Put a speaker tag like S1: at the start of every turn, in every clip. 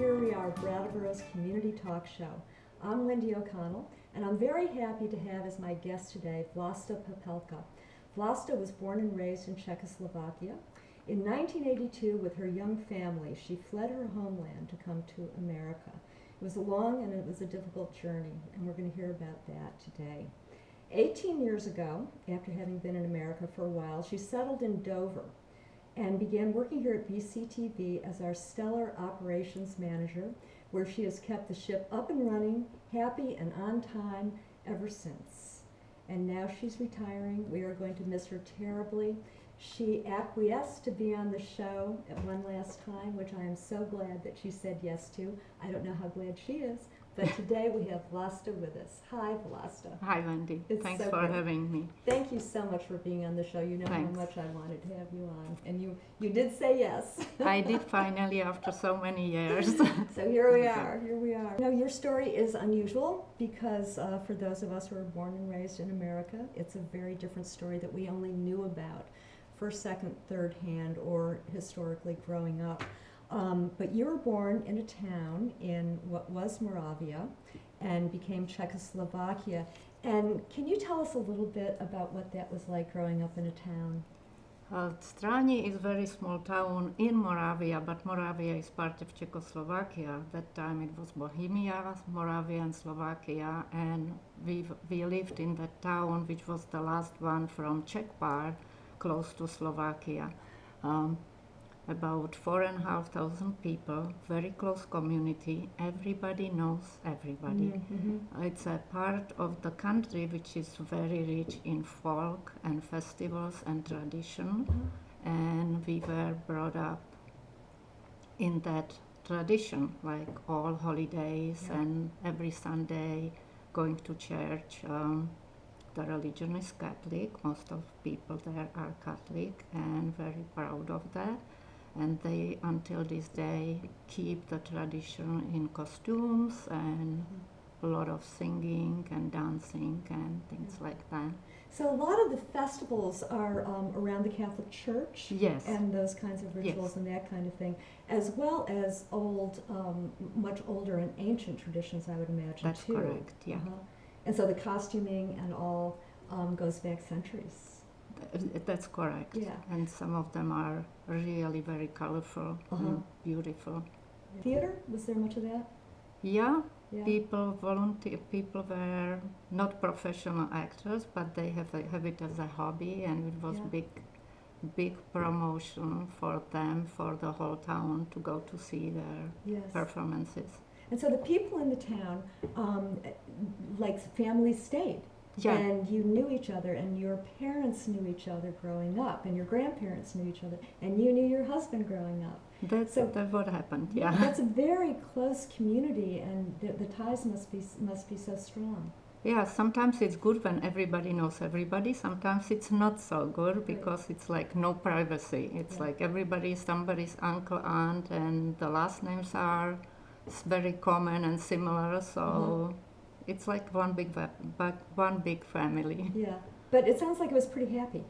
S1: here we are, Brattleboro's community talk show. I'm Lindy O'Connell, and I'm very happy to have as my guest today Vlasta Popelka. Vlasta was born and raised in Czechoslovakia. In 1982, with her young family, she fled her homeland to come to America. It was a long and it was a difficult journey, and we're going to hear about that today. 18 years ago, after having been in America for a while, she settled in Dover and began working here at BCTV as our stellar operations manager, where she has kept the ship up and running, happy and on time ever since. And now she's retiring. We are going to miss her terribly. She acquiesced to be on the show at one last time, which I am so glad that she said yes to. I don't know how glad she is, but today we have Vlasta with us. Hi, Vlasta.
S2: Hi, Wendy. Thanks
S1: so
S2: for
S1: good.
S2: having me.
S1: Thank you so much for being on the show. You know
S2: Thanks.
S1: how much I wanted to have you on, and you did say yes.
S2: I did finally after so many years.
S1: So here we are, Now your story is unusual because for those of us who were born and raised in America, it's a very different story that we only knew about first, second, third hand, or historically growing up. But you were born in a town in what was Moravia and became Czechoslovakia. And can you tell us a little bit about what that was like growing up in a town?
S2: Strani is a very small town in Moravia, but Moravia is part of Czechoslovakia. At that time it was Bohemia, Moravia and Slovakia, and we lived in that town, which was the last one from Czech part, close to Slovakia. About 4,500 people, very close community. Everybody knows everybody.
S1: Mm-hmm.
S2: It's a part of the country which is very rich in folk and festivals and tradition, and we were brought up in that tradition, like all holidays and every Sunday going to church. The religion is Catholic. Most of people there are Catholic and very proud of that. And they, until this day, keep the tradition in costumes and a lot of singing and dancing and things like that.
S1: So a lot of the festivals are around the Catholic Church,
S2: Yes.
S1: and those kinds of rituals
S2: Yes.
S1: and that kind of thing, as well as old, much older and ancient traditions, I would imagine.
S2: That's
S1: too.
S2: correct, yeah.
S1: And so the costuming and all goes back centuries.
S2: That's correct.
S1: Yeah.
S2: And some of them are really very colorful and beautiful.
S1: Theater, was there much of that?
S2: Yeah,
S1: Yeah.
S2: people were not professional actors, but they have it as a hobby, and it was big promotion for them, for the whole town to go to see their performances.
S1: And so the people in the town, like families stayed.
S2: Yeah.
S1: And you knew each other, and your parents knew each other growing up, and your grandparents knew each other, and you knew your husband growing up.
S2: That's what happened. Yeah.
S1: That's a very close community, and the ties must be so strong.
S2: Yeah, sometimes it's good when everybody knows everybody. Sometimes it's not so good because it's like no privacy. It's like everybody is somebody's uncle, aunt, and the last names are very common and similar. So. It's like one big family.
S1: Yeah, but it sounds like it was pretty happy.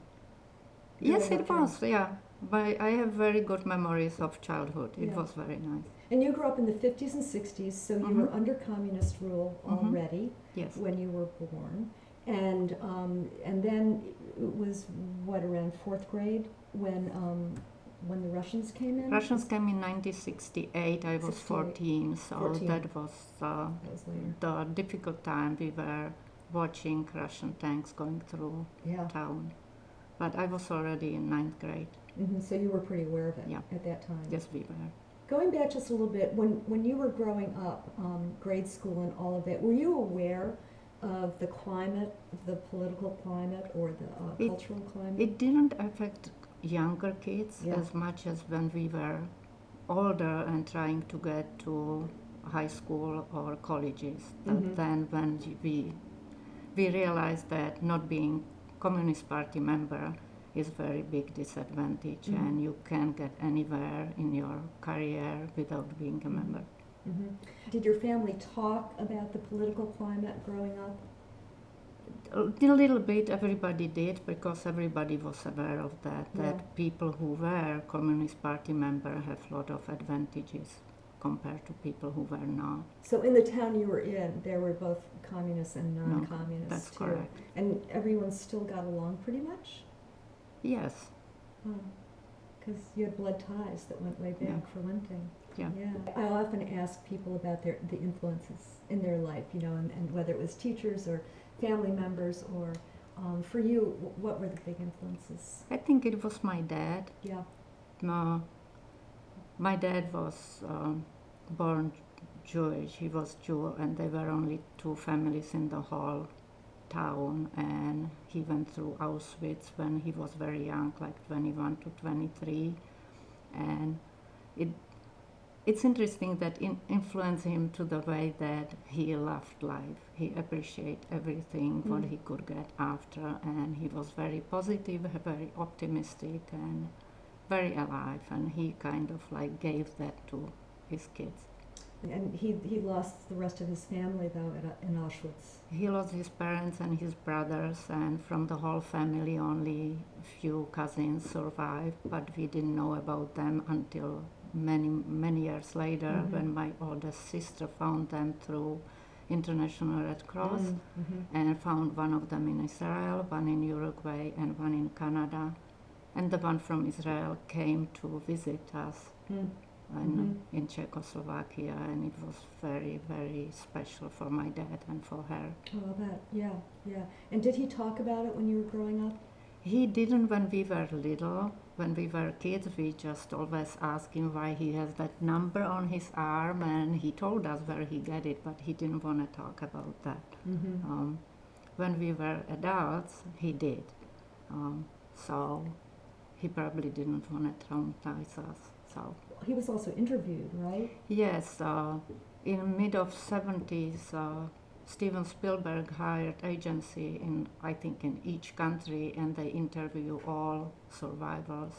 S2: Yes, it was. Yeah, but I have very good memories of childhood. It was very nice.
S1: And you grew up in the 50s and 60s, so you were under communist rule already when you were born, and then it was around fourth grade when the Russians came in?
S2: Russians came in 1968. I was 14, so that was the difficult time. We were watching Russian tanks going through town. But I was already in 9th grade.
S1: So you were pretty aware of it at that time?
S2: Yes, we were.
S1: Going back just a little bit, when you were growing up, grade school and all of that, were you aware of the climate, the political climate, or the cultural climate?
S2: It didn't affect younger kids as much as when we were older and trying to get to high school or colleges. Then when we realized that not being Communist Party member is very big disadvantage, and you can't get anywhere in your career without being a member.
S1: Did your family talk about the political climate growing up?
S2: A little bit, everybody did, because everybody was aware of that, that people who were Communist Party member have a lot of advantages. compared to people who were not.
S1: So in the town you were in, there were both communists and non-communists
S2: That's
S1: too.
S2: correct.
S1: And everyone still got along pretty much?
S2: Yes.
S1: Because you had blood ties that went way back,
S2: Yeah.
S1: for one thing.
S2: Yeah.
S1: I often ask people about the influences in their life, you know, and whether it was teachers or family members or, for you, what were the big influences?
S2: I think it was my dad.
S1: Yeah.
S2: My dad was born Jewish. He was Jew, and there were only 2 families in the whole town. And he went through Auschwitz when he was very young, like 21 to 23. And it's interesting that it influenced him to the way that he loved life. He appreciated everything what he could get after, and he was very positive, very optimistic, and very alive. And he kind of like gave that to his kids.
S1: And he lost the rest of his family, though, in Auschwitz.
S2: He lost his parents and his brothers, and from the whole family only few cousins survived, but we didn't know about them until many years later, when my oldest sister found them through International Red Cross, and found one of them in Israel, one in Uruguay, and one in Canada. And the one from Israel came to visit us in Czechoslovakia, and it was very, very special for my dad and for her.
S1: Oh, I bet. Yeah. And did he talk about it when you were growing up?
S2: He didn't when we were little. When we were kids, we just always asked him why he has that number on his arm, and he told us where he got it, but he didn't want to talk about that. When we were adults, he did. So he probably didn't want to traumatize us. So
S1: He was also interviewed, right?
S2: yes, in mid of 70s, Steven Spielberg hired agency I think in each country, and they interview all survivors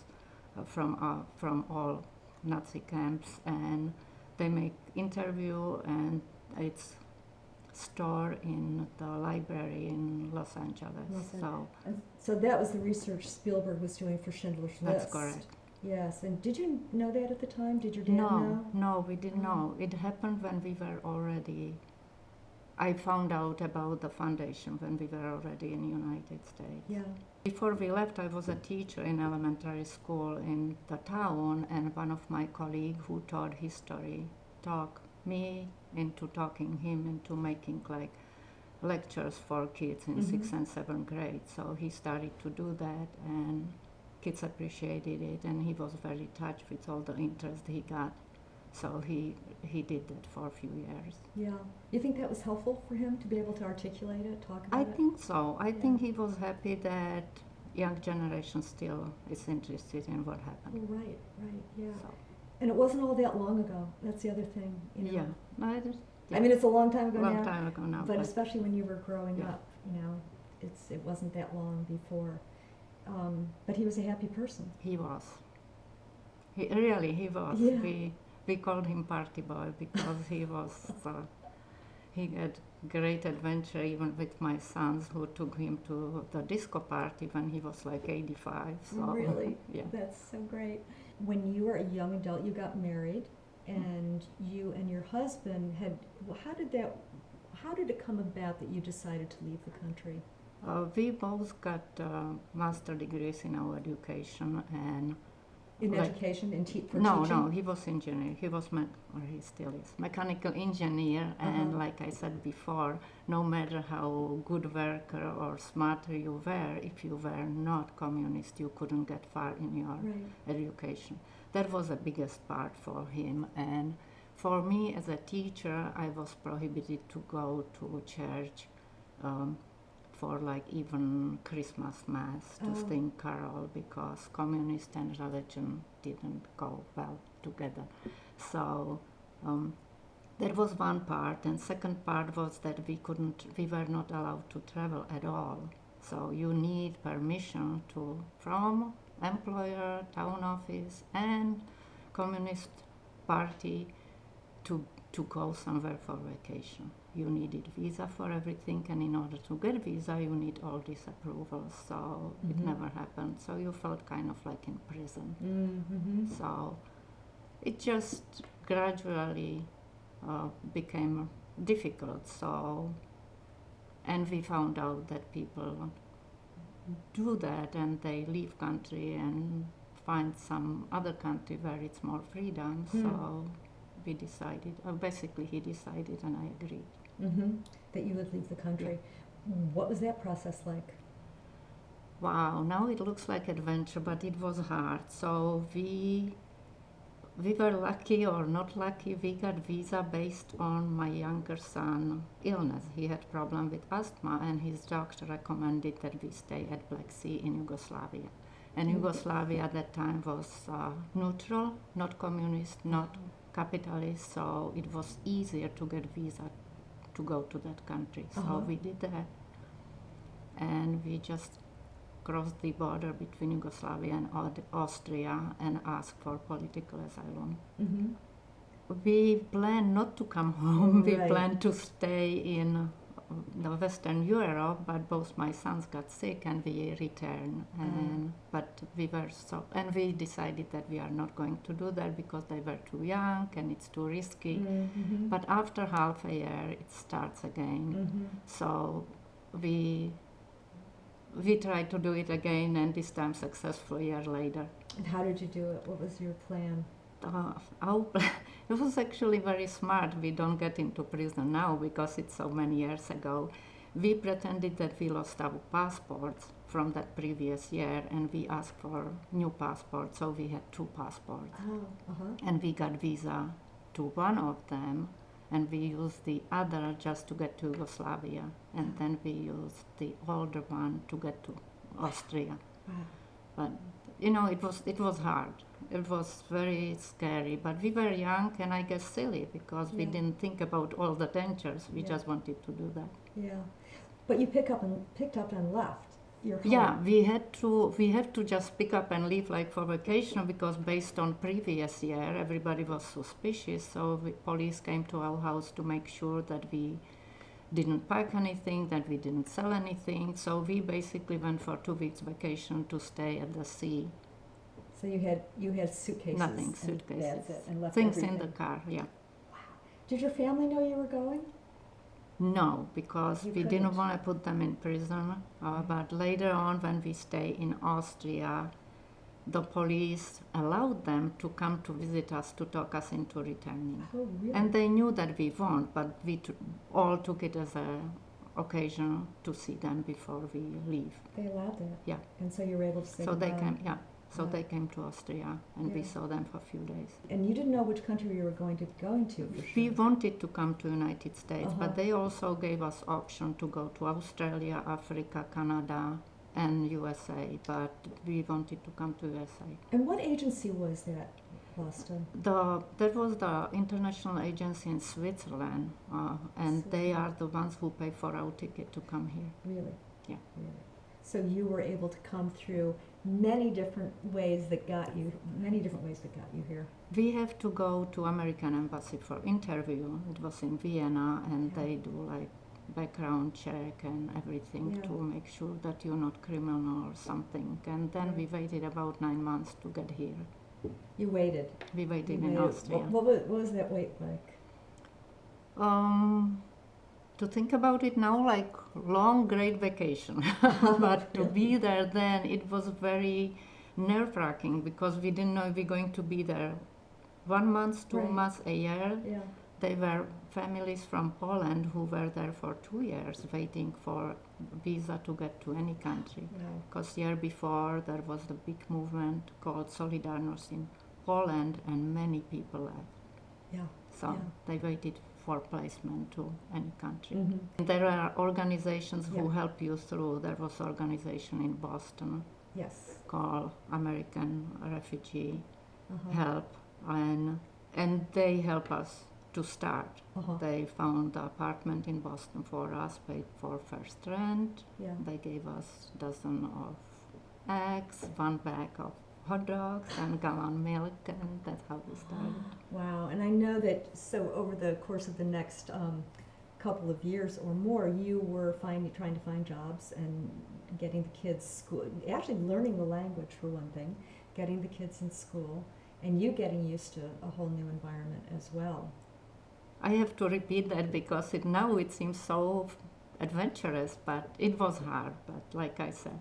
S2: from all Nazi camps, and they make interview, and it's stored in the library in Los Angeles.
S1: So that was the research Spielberg was doing for Schindler's List.
S2: That's correct.
S1: Yes, and did you know that at the time? Did your dad know?
S2: No, we didn't know. It happened when we were already. I found out about the foundation when we were already in the United States.
S1: Yeah.
S2: Before we left, I was a teacher in elementary school in the town, and one of my colleagues who taught history talked me into talking him into making like lectures for kids in 6th and 7th grade. So he started to do that, and kids appreciated it, and he was very touched with all the interest he got. So he did that for a few years.
S1: Yeah. You think that was helpful for him to be able to articulate it, talk about
S2: I
S1: it?
S2: think so. I think he was happy that young generation still is interested in what happened.
S1: Oh, right, yeah.
S2: So,
S1: And it wasn't all that long ago. That's the other thing. You know?
S2: yeah. No,
S1: I mean, it's a long time ago now.
S2: long time ago now.
S1: But especially when you were growing
S2: Yeah.
S1: up, you know, it wasn't that long before. But he was a happy person.
S2: He was. He was.
S1: Yeah.
S2: We called him Party Boy because he was. He had great adventure even with my sons, who took him to the disco party when he was like 85. So,
S1: Really?
S2: Yeah.
S1: That's so great. When you were a young adult, you got married, and you and your husband how did it come about that you decided to leave the country?
S2: We both got master degrees in our education, and
S1: In
S2: like-
S1: education, in for
S2: no,
S1: teaching?
S2: he was engineer. He was or he still is mechanical engineer. And like I said before, no matter how good worker or smarter you were, if you were not communist, you couldn't get far in your
S1: Right.
S2: education. That was the biggest part for him. And for me as a teacher, I was prohibited to go to church for like even Christmas mass to sing carol, because communist and religion didn't go well together. So that was one part, and second part was that we were not allowed to travel at all. So you need permission from employer, town office, and communist party to go somewhere for vacation. You needed visa for everything, and in order to get visa, you need all these approvals. So it never happened. So you felt kind of like in prison.
S1: Mm-hmm.
S2: So it just gradually became difficult. So, and we found out that people do that and they leave country and find some other country where it's more freedom. So we decided, basically he decided and I agreed.
S1: That you would leave the country. What was that process like?
S2: Wow, now it looks like adventure, but it was hard. So we were lucky or not lucky. We got visa based on my younger son illness. He had problem with asthma, and his doctor recommended that we stay at Black Sea in Yugoslavia. And Yugoslavia at that time was neutral, not communist, not capitalist. So it was easier to get visa to go to that country. So we did that, and we just crossed the border between Yugoslavia and Austria and asked for political asylum. We planned not to come home. We planned to stay in the Western Europe, but both my sons got sick and we returned. But we decided that we are not going to do that because they were too young and it's too risky. But after half a year, it starts again. So we tried to do it again, and this time successfully a year later.
S1: And how did you do it? What was your plan?
S2: It was actually very smart. We don't get into prison now because it's so many years ago. We pretended that we lost our passports from that previous year, and we asked for new passports, so we had 2 passports. And we got visa to one of them, and we used the other just to get to Yugoslavia, and then we used the older one to get to Austria. But it was hard. It was very scary, but we were young and I guess silly because we didn't think about all the dangers. We just wanted to do that.
S1: Yeah, but you picked up and left.
S2: Yeah, we had to just pick up and leave like for vacation because based on previous year everybody was suspicious. So police came to our house to make sure that we didn't pack anything, that we didn't sell anything. So we basically went for 2 weeks vacation to stay at the sea.
S1: So you had suitcases.
S2: Nothing, suitcases.
S1: And that's it, and left
S2: things
S1: everything.
S2: in the car. Yeah.
S1: Wow. Did your family know you were going?
S2: No, because we didn't want to put them in prison. But later on, when we stay in Austria, the police allowed them to come to visit us to talk us into returning.
S1: Oh, really?
S2: And they knew that we won't, but we all took it as an occasion to see them before we leave.
S1: They allowed that?
S2: Yeah.
S1: And so you were able to say
S2: So
S1: goodbye.
S2: they came, they came to Austria, and we saw them for a few days.
S1: And you didn't know which country you were going to for sure.
S2: We wanted to come to United States, but they also gave us option to go to Australia, Africa, Canada, and USA, but we wanted to come to USA.
S1: And what agency was that, Vlasta?
S2: That was the international agency in Switzerland, and they are the ones who pay for our ticket to come here.
S1: Really?
S2: Yeah.
S1: Really. So you were able to come through many different ways that got you here.
S2: We have to go to American Embassy for interview. It was in Vienna, and they do like background check and everything to make sure that you're not criminal or something. And then we waited about 9 months to get here.
S1: You waited?
S2: We waited in Austria.
S1: What was that wait like?
S2: To think about it now, like long, great vacation. But to be there then, it was very nerve-wracking because we didn't know if we're going to be there 1 month, 2 months, a year.
S1: Yeah.
S2: There were families from Poland who were there for 2 years waiting for visa to get to any country. Because year before there was the big movement called Solidarność in Poland and many people left.
S1: Yeah.
S2: So they waited for placement to any country. There are organizations who help you through. There was an organization in Boston called American Refugee Help, and they help us to start. They found the apartment in Boston for us, paid for first rent. They gave us a dozen of eggs, 1 bag of hot dogs, and gallon milk, and that's how we started.
S1: Wow, and I know that so over the course of the next couple of years or more, you were trying to find jobs and getting the kids school, actually learning the language for one thing, getting the kids in school, and you getting used to a whole new environment as well.
S2: I have to repeat that because now it seems so adventurous, but it was hard. But like I said,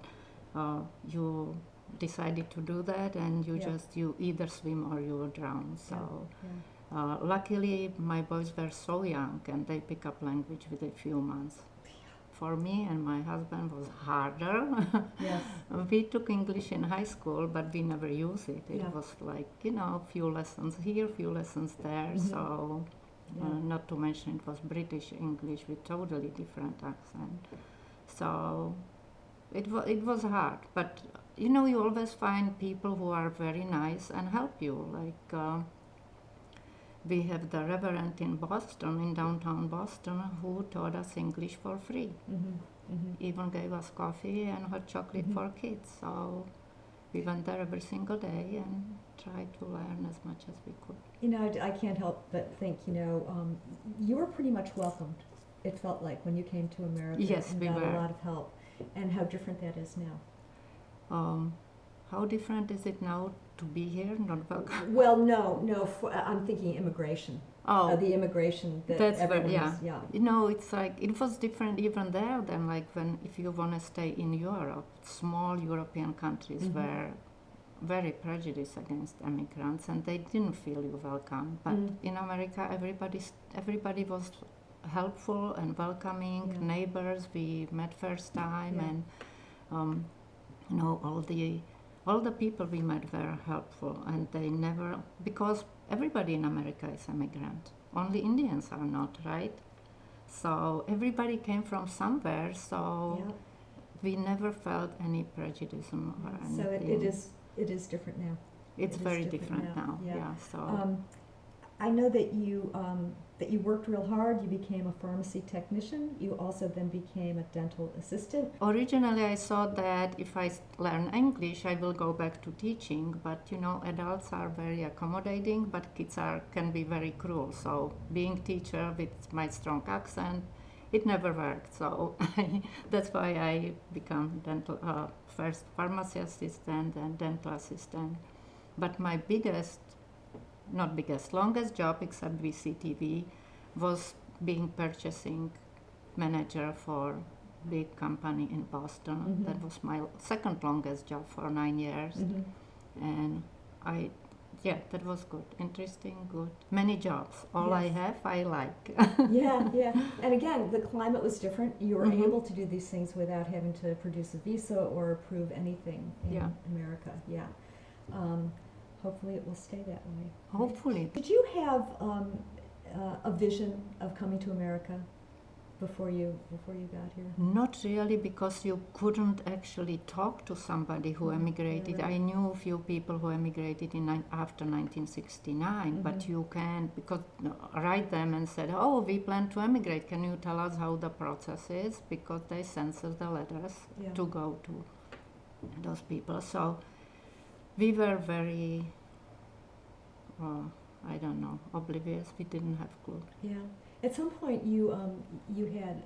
S2: you decided to do that, and you either swim or you drown. So luckily my boys were so young and they pick up language within a few months. For me and my husband was harder.
S1: Yes.
S2: We took English in high school, but we never used it. It was like, a few lessons here, few lessons there. So not to mention it was British English with totally different accent. So it was hard, but you always find people who are very nice and help you. Like we have the Reverend in Boston, in downtown Boston, who taught us English for free. Even gave us coffee and hot chocolate for kids. So we went there every single day and tried to learn as much as we could.
S1: I can't help but think, you were pretty much welcomed, it felt like, when you came to America.
S2: Yes,
S1: and
S2: we
S1: got
S2: were.
S1: a lot of help. And how different that is now.
S2: How different is it now to be here? Not welcome.
S1: Well, no, I'm thinking immigration.
S2: Oh,
S1: The immigration that
S2: that's
S1: everyone
S2: where,
S1: is,
S2: it's like, it was different even there than like if you want to stay in Europe, small European countries were very prejudiced against immigrants and they didn't feel you welcome. But in America, everybody was helpful and welcoming, neighbors we met first time, and all the people we met were helpful, and they never, because everybody in America is immigrant, only Indians are not, right? So everybody came from somewhere, so we never felt any prejudice or anything.
S1: So it is different now.
S2: It's very different now. So
S1: I know that you worked real hard. You became a pharmacy technician. You also then became a dental assistant.
S2: Originally, I thought that if I learn English, I will go back to teaching. But adults are very accommodating, but kids can be very cruel. So being teacher with my strong accent, it never worked. So that's why I became first pharmacy assistant and dental assistant. But my longest job, except BCTV, was being purchasing manager for big company in Boston. That was my second longest job for 9 years. And that was good, interesting, good. Many jobs. All I have, I like.
S1: Yeah. And again, the climate was different. You were able to do these things without having to produce a visa or approve anything in America. Hopefully it will stay that way.
S2: Hopefully.
S1: Did you have a vision of coming to America before you got here?
S2: Not really, because you couldn't actually talk to somebody who emigrated.
S1: Right.
S2: I knew a few people who emigrated after 1969, but you can't write them and said, "Oh, we plan to emigrate. Can you tell us how the process is?" Because they sent us the letters to go to those people. So we were very, oblivious. We didn't have clue.
S1: Yeah. At some point, you had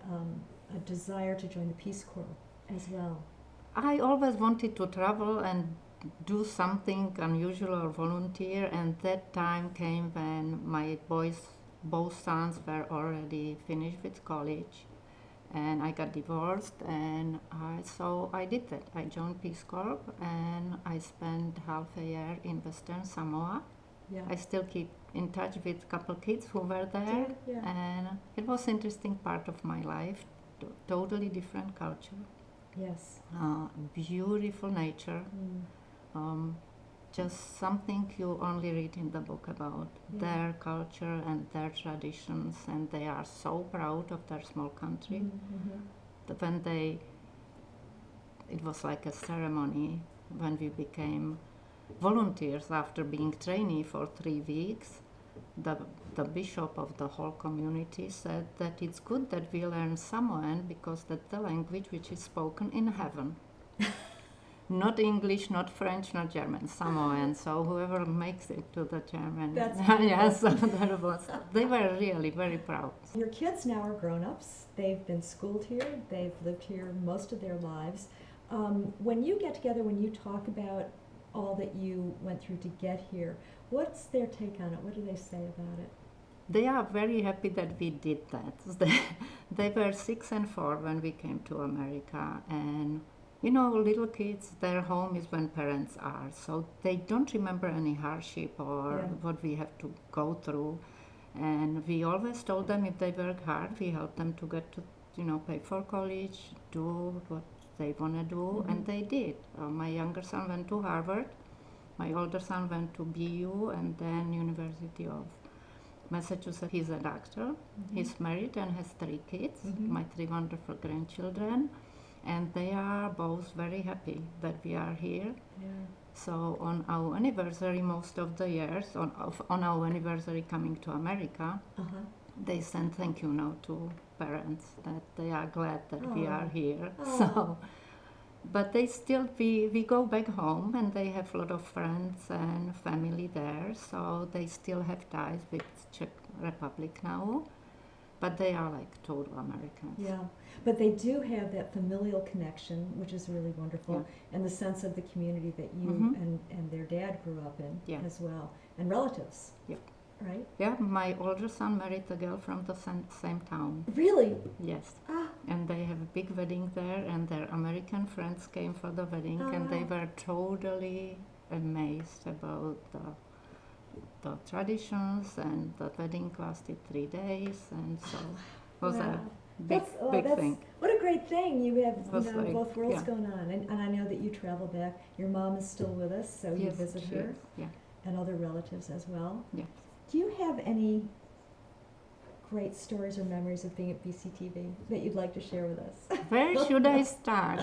S1: a desire to join the Peace Corps as well.
S2: I always wanted to travel and do something unusual or volunteer, and that time came when my both sons were already finished with college, and I got divorced, and so I did that. I joined Peace Corps, and I spent half a year in Western Samoa.
S1: Yeah.
S2: I still keep in touch with a couple kids who were there, and it was an interesting part of my life. Totally different culture.
S1: Yes.
S2: Beautiful nature. Just something you only read in the book about their culture and their traditions, and they are so proud of their small country. That when it was like a ceremony when we became volunteers after being trainee for 3 weeks. The bishop of the whole community said that it's good that we learn Samoan because that's the language which is spoken in heaven. Not English, not French, not German, Samoan. So whoever makes it to the German. They were really very proud.
S1: Your kids now are grown-ups. They've been schooled here. They've lived here most of their lives. When you get together, when you talk about all that you went through to get here. What's their take on it? What do they say about it?
S2: They are very happy that we did that. They were 6 and 4 when we came to America, and you know, little kids, their home is when parents are, so they don't remember any hardship or what we have to go through. And we always told them if they work hard, we help them to get to, you know, pay for college, do what they want to do, and they did. My younger son went to Harvard, my older son went to BU, and then University of Massachusetts. He's a doctor. He's married and has 3 kids, my 3 wonderful grandchildren, and they are both very happy that we are here. So on our anniversary, most of the years, on our anniversary coming to America, they send thank you note to parents that they are glad that we are here. So, but they still, we go back home and they have a lot of friends and family there, so they still have ties with Czech Republic now, but they are like total Americans.
S1: Yeah, but they do have that familial connection, which is really wonderful, and the sense of the community that you and their dad grew up in as well, and relatives. Right?
S2: Yeah, my older son married a girl from the same town.
S1: Really?
S2: Yes. And they have a big wedding there, and their American friends came for the wedding, and they were totally amazed about the traditions, and the wedding lasted 3 days, and so it was a big thing.
S1: What a great thing. You have
S2: Like,
S1: both worlds going on, and I know that you travel back. Your mom is still with us, so you visit her, and other relatives as well.
S2: Yes.
S1: Do you have any great stories or memories of being at BCTV that you'd like to share with us?
S2: Where should I start?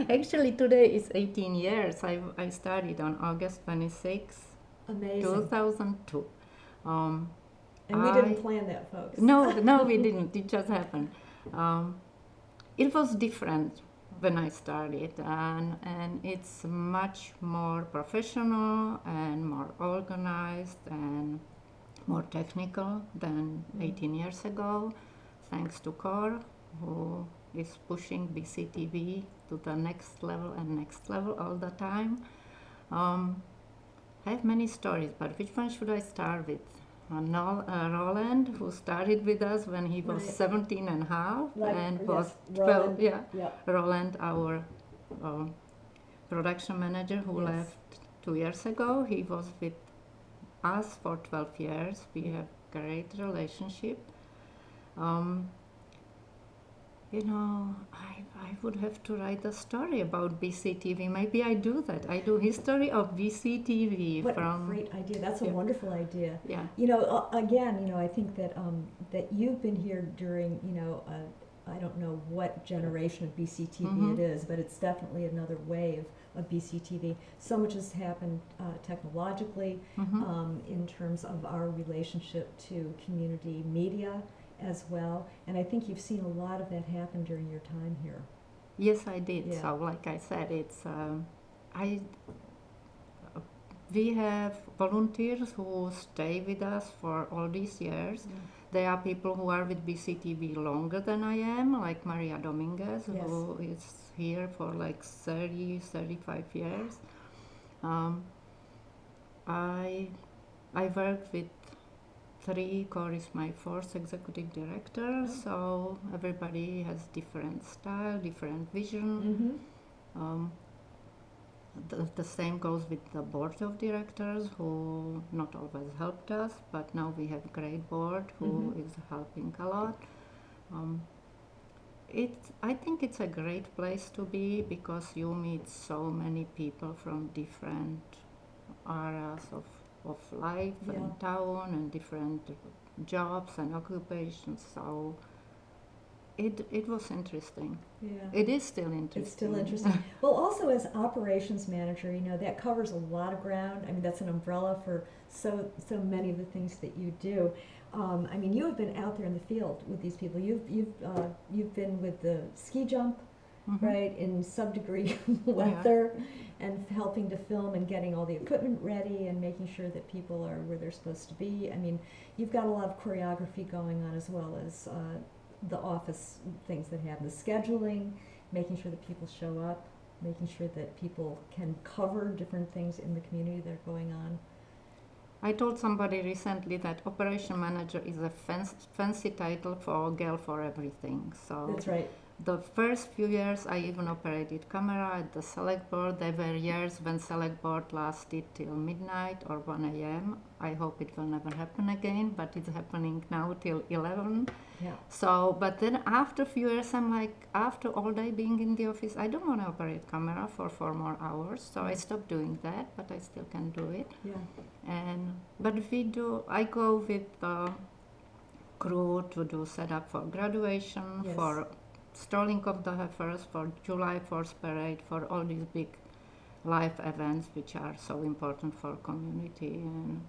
S2: Actually, today is 18 years. I started on August 26,
S1: Amazing.
S2: 2002.
S1: And we didn't plan that, folks.
S2: No, we didn't. It just happened. It was different when I started, and it's much more professional and more organized and more technical than 18 years ago, thanks to Cor, who is pushing BCTV to the next level and next level all the time. I have many stories, but which one should I start with? Roland, who started with us when he was 17 and a half, and was 12. Roland, our production manager, who left 2 years ago. He was with us for 12 years. We have great relationship. You know, I would have to write a story about BCTV. Maybe I do that. I do history of BCTV.
S1: What a great idea. That's a wonderful idea.
S2: Yeah.
S1: You know, again, you know, I think that that you've been here during, you know, I don't know what generation of BCTV it is, but it's definitely another wave of BCTV. So much has happened technologically in terms of our relationship to community media as well, and I think you've seen a lot of that happen during your time here.
S2: Yes, I did.
S1: Yeah.
S2: So, like I said, it's we have volunteers who stay with us for all these years. There are people who are with BCTV longer than I am, like Maria Dominguez, who is here for like 30, 35 years. I work with 3, Cor is my 4th executive director, so everybody has different style, different vision. The same goes with the board of directors, who not always helped us, but now we have a great board who is helping a lot. I think it's a great place to be because you meet so many people from different areas of life and town and different jobs and occupations, so it was interesting. It is still interesting.
S1: It's still interesting. Well, also as operations manager, you know, that covers a lot of ground. I mean, that's an umbrella for so many of the things that you do. I mean, you have been out there in the field with these people. You've been with the ski jump, right, in sub-degree weather, and helping to film and getting all the equipment ready and making sure that people are where they're supposed to be. I mean, you've got a lot of choreography going on, as well as the office things that happen, the scheduling, making sure that people show up, making sure that people can cover different things in the community that are going on?
S2: I told somebody recently that operation manager is a fancy title for a girl for everything. So
S1: That's right.
S2: the first few years I even operated camera at the select board. There were years when select board lasted till midnight or 1 a.m. I hope it will never happen again, but it's happening now till 11.
S1: Yeah.
S2: So, but then after a few years, I'm like, after all day being in the office, I don't want to operate camera for 4 more hours. So I stopped doing that, but I still can do it.
S1: Yeah.
S2: But I go with the crew to do setup for graduation,
S1: Yes.
S2: for strolling of the heifers, for July 4th parade, for all these big life events which are so important for community, and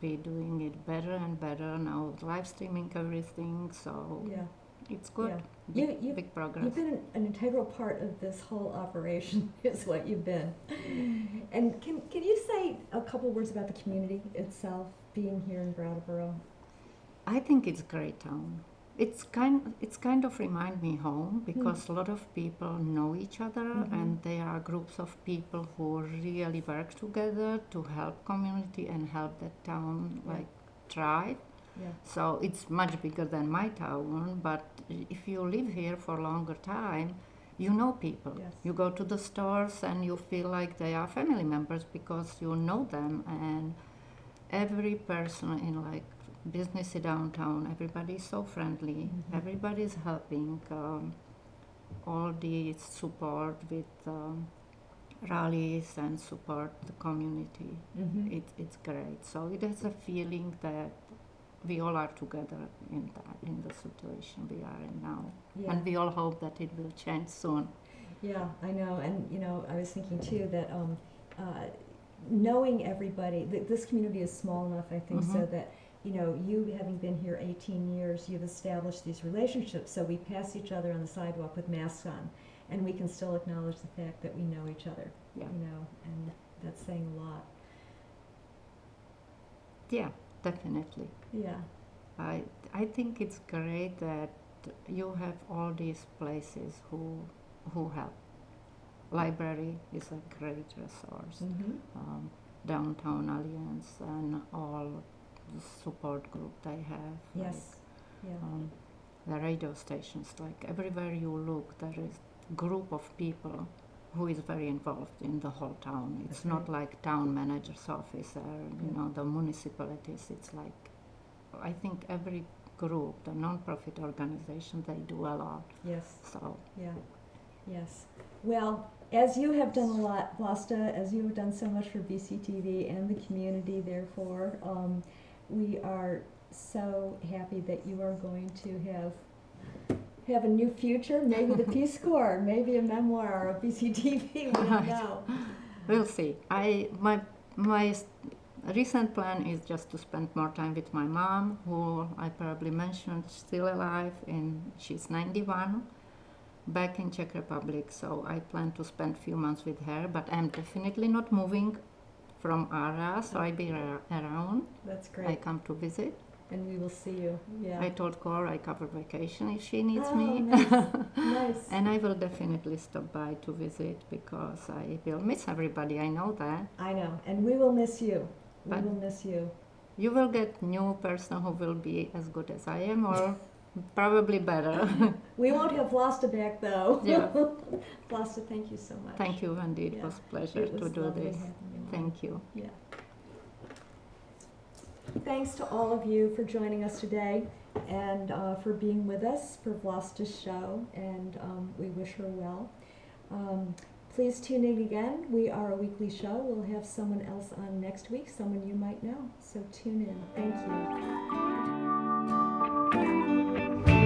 S2: be doing it better and better now, live streaming everything, so
S1: Yeah.
S2: it's good.
S1: Yeah.
S2: Big progress.
S1: You've been an integral part of this whole operation, is what you've been. And can you say a couple words about the community itself, being here in Brattleboro?
S2: I think it's a great town. It's kind of remind me home, because a lot of people know each other, and there are groups of people who really work together to help community and help that town thrive.
S1: Yeah.
S2: So it's much bigger than my town, but if you live here for a longer time, you know people.
S1: Yes.
S2: You go to the stores and you feel like they are family members because you know them, and every person in business downtown, everybody is so friendly, everybody is helping, all the support with rallies and support the community. It's great. So it has a feeling that we all are together in the situation we are in now.
S1: Yeah.
S2: And we all hope that it will change soon.
S1: Yeah, I know. And, I was thinking too that knowing everybody, this community is small enough, I think, so that you having been here 18 years, you've established these relationships, so we pass each other on the sidewalk with masks on, and we can still acknowledge the fact that we know each other, and that's saying a lot.
S2: Yeah, definitely.
S1: Yeah.
S2: I think it's great that you have all these places who help. Library is a great resource. Downtown Alliance and all the support group they have.
S1: Yes.
S2: The radio stations, everywhere you look, there is a group of people who is very involved in the whole town. It's not like town manager's office or the municipalities. It's I think every group, the non-profit organization, they do a lot.
S1: Yes.
S2: So
S1: Yes. Well, as you have done a lot, Vlasta, as you have done so much for BCTV and the community, therefore, we are so happy that you are going to have a new future, maybe the Peace Corps, maybe a memoir of BCTV, we don't know.
S2: We'll see. My recent plan is just to spend more time with my mom, who I probably mentioned still alive, and she's 91, back in Czech Republic. So I plan to spend a few months with her, but I'm definitely not moving from Ara, so I'll be around.
S1: That's great.
S2: I come to visit.
S1: And we will see you. Yeah.
S2: I told Cor I cover vacation if she needs me.
S1: Nice. Nice.
S2: And I will definitely stop by to visit, because I will miss everybody, I know that.
S1: I know, and we will miss you. We
S2: But-
S1: will miss you.
S2: You will get new person who will be as good as I am, or probably better.
S1: We won't have Vlasta back though.
S2: Yeah.
S1: Vlasta, thank you so much.
S2: Thank you, Wendy. It
S1: Yeah.
S2: was a pleasure
S1: It
S2: to
S1: was
S2: do
S1: lovely
S2: this.
S1: having you on.
S2: Thank you.
S1: Yeah. Thanks to all of you for joining us today, and for being with us for Vlasta's show, and we wish her well. Please tune in again. We are a weekly show. We'll have someone else on next week, someone you might know. So tune in. Thank you.